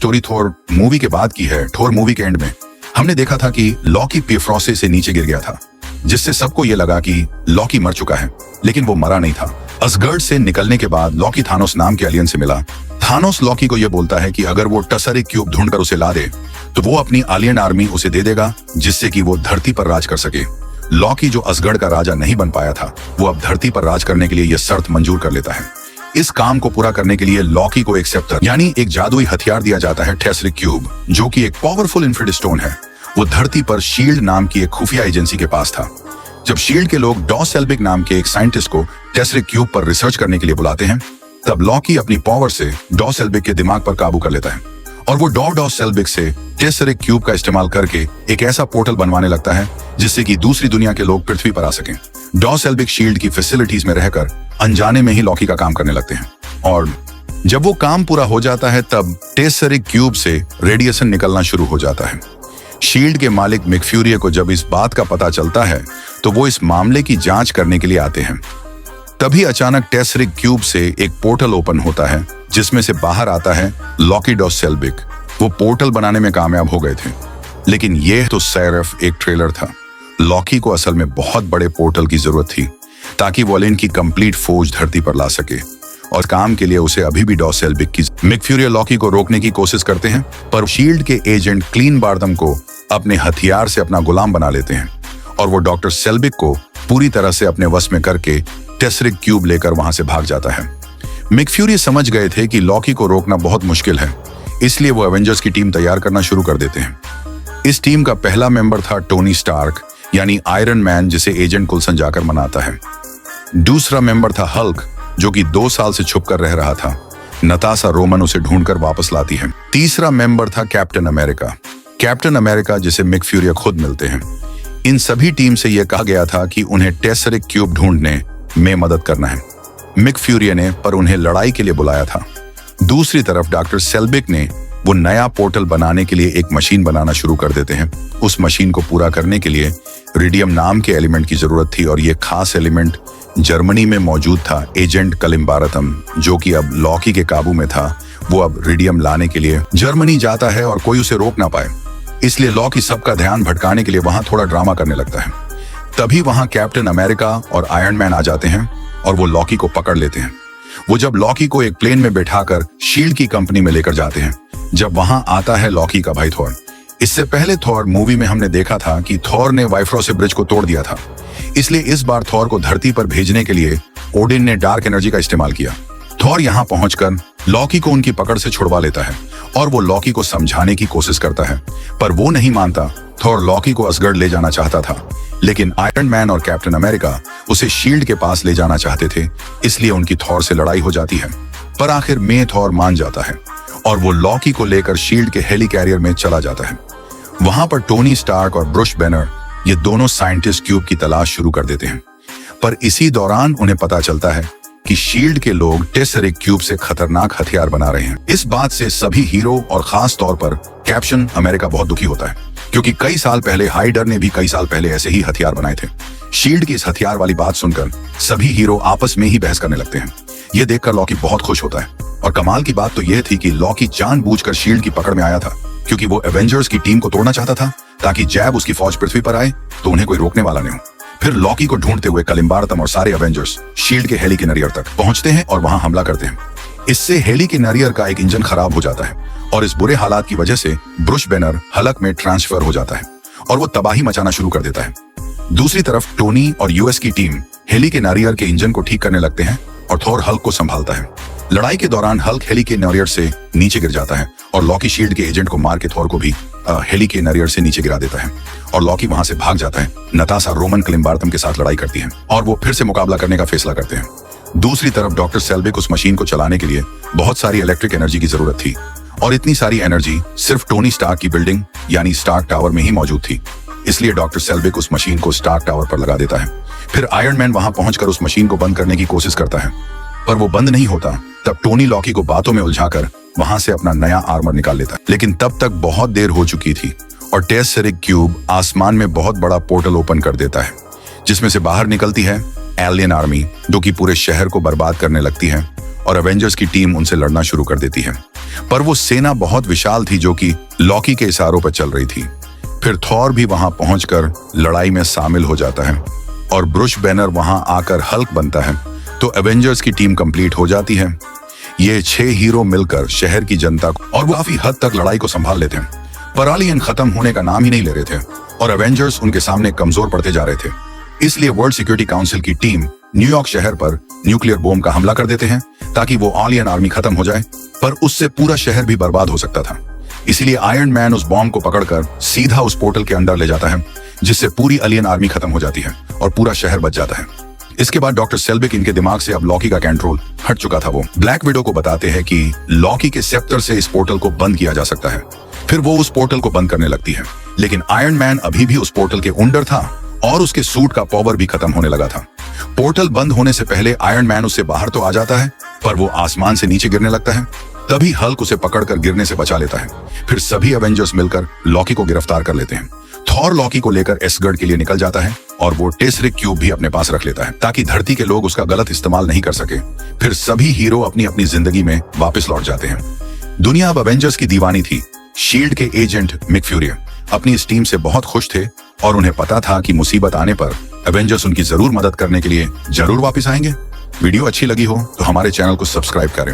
Story Thor movie के बाद की है। थोर मूवी के एंड में हमने देखा था कि लॉकी पिफ्रॉसे से नीचे गिर गया था, जिससे सबको ये लगा कि लॉकी मर चुका है, लेकिन वो मरा नहीं था। असगर्ड से निकलने के बाद लॉकी थानोस नाम के एलियन से मिला। थानोस लॉकी को यह बोलता है कि अगर वो टेसरिक क्यूब ढूंढकर उसे ला दे तो वो अपनी एलियन आर्मी उसे दे देगा, जिससे कि वो धरती पर राज कर सके। लॉकी जो असगर्ड का राजा नहीं बन पाया था, वो अब धरती पर राज करने के लिए यह शर्त मंजूर कर लेता है। इस काम को पूरा करने के लिए लॉकी को एक सेप्टर यानी एक जादुई हथियार दिया जाता है, टेसरिक क्यूब, जो कि एक पावरफुल इन्फिनिटी स्टोन है। वो धरती पर शील्ड नाम की एक खुफिया एजेंसी के पास था। जब शील्ड के लोग डॉ सेल्बिक नाम के एक साइंटिस्ट को टेसरिक क्यूब पर रिसर्च करने के लिए बुलाते हैं, तब लॉकी अपनी पावर से डॉ सेल्बिक के दिमाग पर काबू कर लेता है और वो डॉ सेल्बिक से टेसरिक क्यूब का इस्तेमाल करके एक ऐसा पोर्टल बनवाने लगता है जिससे कि दूसरी दुनिया के लोग पृथ्वी पर आ सकें। डॉ सेल्बिक शील्ड की फैसिलिटीज में रहकर अनजाने में ही लॉकी का काम करने लगते हैं, और जब वो काम पूरा हो जाता है तब टेसरिक क्यूब से रेडिएशन निकलना शुरू हो जाता है। शील्ड के मालिक मिक फ्यूरी को जब इस बात का पता चलता है तो वो इस मामले की जांच करने के लिए आते हैं। तभी अचानक टेसरिक क्यूब से एक पोर्टल ओपन होता है, जिसमें से बाहर आता है लॉकी डॉ सेल्बिक। वो पोर्टल बनाने में कामयाब हो गए थे, लेकिन यह तो सिर्फ एक ट्रेलर था। लॉकी को असल में बहुत बड़े पोर्टल की जरूरत थी ताकि वो एलियन की कंप्लीट फौज धरती पर ला सके, और काम के लिए उसे अभी भी डॉ सेल्बिक की। मिक फ्यूरी लॉकी को रोकने की कोशिश करते हैं, पर शील्ड के एजेंट क्लीन बार्दम को अपने हथियार से अपना गुलाम बना लेते हैं और वो डॉक्टर सेल्बिक को पूरी तरह से अपने वश में करके टेसरिक क्यूब लेकर वहां से भाग जाता है। मिक फ्यूरी समझ गए थे कि लॉकी को रोकना बहुत मुश्किल है, इसलिए वो एवेंजर्स की टीम तैयार करना शुरू कर देते हैं। इस टीम का पहला मेंबर था टोनी स्टार्क यानी आयरन मैन, जिसे एजेंट कुल्सन जाकर मनाता है। दूसरा मेंबर था हल्क, जो कि 2 साल से छुप कर रह रहा था। नताशा रोमन उसे ढूंढकर वापस लाती है। तीसरा मेंबर था कैप्टन अमेरिका। कैप्टन अमेरिका जिसे मिक फ्यूरी खुद मिलते हैं। इन सभी टीम से यह कहा गया था कि उन्हें टेसरिक क्यूब ढूंढने में मदद करना है। मिक फ्यूरी ने पर उन्हें लड़ाई के लिए बुलाया था। दूसरी तरफ डॉक्टर सेल्बिक ने वो नया पोर्टल बनाने के लिए एक मशीन बनाना शुरू कर देते हैं। उस मशीन को पूरा करने के लिए रेडियम नाम के एलिमेंट की जरूरत थी, और ये खास एलिमेंट जर्मनी में मौजूद था। एजेंट कलिम्बारतम, जो कि अब लॉकी के काबू में था, वो अब रेडियम लाने के लिए जर्मनी जाता है और कोई उसे रोक ना पाए। इसलिए लॉकी सबका ध्यान भटकाने के लिए वहां थोड़ा ड्रामा करने लगता है। तभी वहां कैप्टन अमेरिका और आयरन मैन आ जाते हैं और वो लॉकी को पकड़ लेते हैं। वो जब लॉकी को एक प्लेन में बैठाकर शील्ड की कंपनी में लेकर जाते हैं, जब वहां आता है लॉकी का भाई थॉर। इससे पहले थॉर मूवी में हमने देखा था कि थॉर ने वाइफ्रोसे ब्रिज को तोड़ दिया था, इसलिए इस बार थॉर को धरती पर भेजने के लिए ओडिन ने डार्क एनर्जी का इस्तेमाल किया। थॉर यहाँ पहुंचकर लॉकी को उनकी पकड़ से छुड़वा लेता है और वो लॉकी को समझाने की कोशिश करता है, पर वो नहीं मानता। थॉर लॉकी को असगर्ड ले जाना चाहता था, लेकिन आयरन मैन और कैप्टन अमेरिका उसे शील्ड के पास ले जाना चाहते थे, इसलिए उनकी थॉर से लड़ाई हो जाती है। पर आखिर में थॉर मान जाता है और वो लॉकी को लेकर शील्ड के हेली कैरियर में चला जाता है। वहां पर टोनी स्टार्क और ब्रूस बैनर ये दोनों साइंटिस्ट क्यूब की तलाश शुरू कर देते हैं, पर इसी दौरान उन्हें पता चलता है कि शील्ड के लोग टेसरिक क्यूब से खतरनाक हथियार बना रहे हैं। इस बात से सभी हीरो और खास तौर पर कैप्टन अमेरिका बहुत दुखी होता है, क्योंकि कई साल पहले हाइडर ने भी कई साल पहले ऐसे ही हथियार बनाए थे। शील्ड की इस हथियार वाली बात सुनकर सभी हीरो आपस में ही बहस करने लगते हैं। ये देखकर लॉकी बहुत खुश होता है, और कमाल की बात तो यह थी कि लॉकी जानबूझकर शील्ड की पकड़ में आया था, क्योंकि वो एवेंजर्स की टीम को तोड़ना चाहता था, ताकि जैब उसकी फौज पृथ्वी पर आए तो उन्हें कोई रोकने वाला नहीं हो। फिर लॉकी को ढूंढते हुए कलिम्बारतम और सारे एवेंजर्स शील्ड के हेली कैरियर तक पहुंचते हैं और वहां हमला करते हैं। इससे हेली कैरियर का एक इंजन खराब हो जाता है, और इस बुरे हालात की वजह से ब्रूस बैनर हल्क में ट्रांसफर हो जाता है और वो तबाही मचाना शुरू कर देता है। दूसरी तरफ टोनी और यूएस की टीम हेली कैरियर के इंजन को ठीक करने लगते हैं और थॉर हल्क को संभालता है। लड़ाई के दौरान हल्क हेली कैरियर से नीचे गिर जाता है और लॉकी शील्ड के एजेंट को मार के थॉर को भी हेली कैरियर से नीचे गिरा देता है, और लॉकी वहां से भाग जाता है। नताशा रोमन कलिम्बारतम के साथ लड़ाई करती है और वो फिर से मुकाबला करने का फैसला करते हैं। दूसरी तरफ डॉक्टर सेल्बिक उस मशीन को चलाने के लिए बहुत सारी इलेक्ट्रिक एनर्जी की जरूरत थी, और इतनी सारी एनर्जी सिर्फ टोनी स्टार्क की बिल्डिंग यानी स्टार्क टावर में ही मौजूद थी। इसलिए डॉक्टर सेल्बिक उस मशीन को स्टार्क टावर पर लगा देता है। फिर आयरन मैन वहां पहुंचकर उस मशीन को बंद करने की कोशिश करता है, पर वो बंद नहीं होता। तब टोनी लॉकी को बातों में उलझाकर वहां से अपना नया आर्मर निकाल लेता है, लेकिन तब तक बहुत देर हो चुकी थी और टेसरिक क्यूब आसमान में बहुत बड़ा पोर्टल ओपन कर देता है, जिसमें से बाहर निकलती है एलियन आर्मी, जो कि पूरे शहर को बर्बाद करने लगती है, और एवेंजर्स की टीम उनसे लड़ना शुरू कर देती है। पर वो सेना बहुत विशाल थी जो कि लॉकी के इशारों पर चल रही थी। फिर थॉर भी वहां पहुंचकर लड़ाई में शामिल हो जाता है और ब्रुस बैनर वहां आकर हल्क बनता है, तो एवेंजर्स की टीम कंप्लीट हो जाती है। ये 6 हीरो मिलकर शहर की जनता को और काफी हद तक लड़ाई को संभाल लेते हैं, पर एलियन खत्म होने का नाम ही नहीं ले रहे थे और एवेंजर्स उनके सामने कमजोर पड़ते जा रहे थे। इसलिए वर्ल्ड सिक्योरिटी काउंसिल की टीम न्यूयॉर्क शहर पर न्यूक्लियर बॉम्ब का हमला कर देते हैं ताकि वो एलियन आर्मी खत्म हो जाए, पर उससे पूरा शहर भी बर्बाद हो सकता था। इसलिए आयरन मैन उस बॉम्ब को पकड़कर सीधा उस पोर्टल के अंदर ले जाता है, जिससे पूरी एलियन आर्मी खत्म हो जाती है और पूरा शहर बच जाता है। इसके बाद डॉक्टर सेल्बिक इनके दिमाग से अब लॉकी का कंट्रोल हट चुका था। वो ब्लैक विडो को बताते हैं कि लॉकी के सेप्टर से इस पोर्टल को बंद किया जा सकता है। फिर वो उस पोर्टल को बंद करने लगती है, लेकिन आयरन मैन अभी भी उस पोर्टल के अंदर था और उसके सूट का पावर भी खत्म होने लगा था। पोर्टल बंद होने से पहले आयरन मैन उससे बाहर तो आ जाता है, पर वो आसमान से नीचे गिरने लगता है। तभी हल्क उसे पकड़कर गिरने से बचा लेता है। फिर सभी एवेंजर्स मिलकर लॉकी को गिरफ्तार कर लेते हैं। थॉर लॉकी को लेकर एसगर्ड के लिए निकल जाता है और वो टेसरिक क्यूब भी अपने पास रख लेता है ताकि धरती के लोग उसका गलत इस्तेमाल नहीं कर सके। फिर सभी हीरो अपनी अपनी जिंदगी में वापस लौट जाते हैं। दुनिया अब एवेंजर्स की दीवानी थी। शील्ड के एजेंट मिक फ्यूरी अपनी इस टीम से बहुत खुश थे और उन्हें पता था कि मुसीबत आने पर एवेंजर्स उनकी जरूर मदद करने के लिए जरूर वापस आएंगे। वीडियो अच्छी लगी हो तो हमारे चैनल को सब्सक्राइब करें।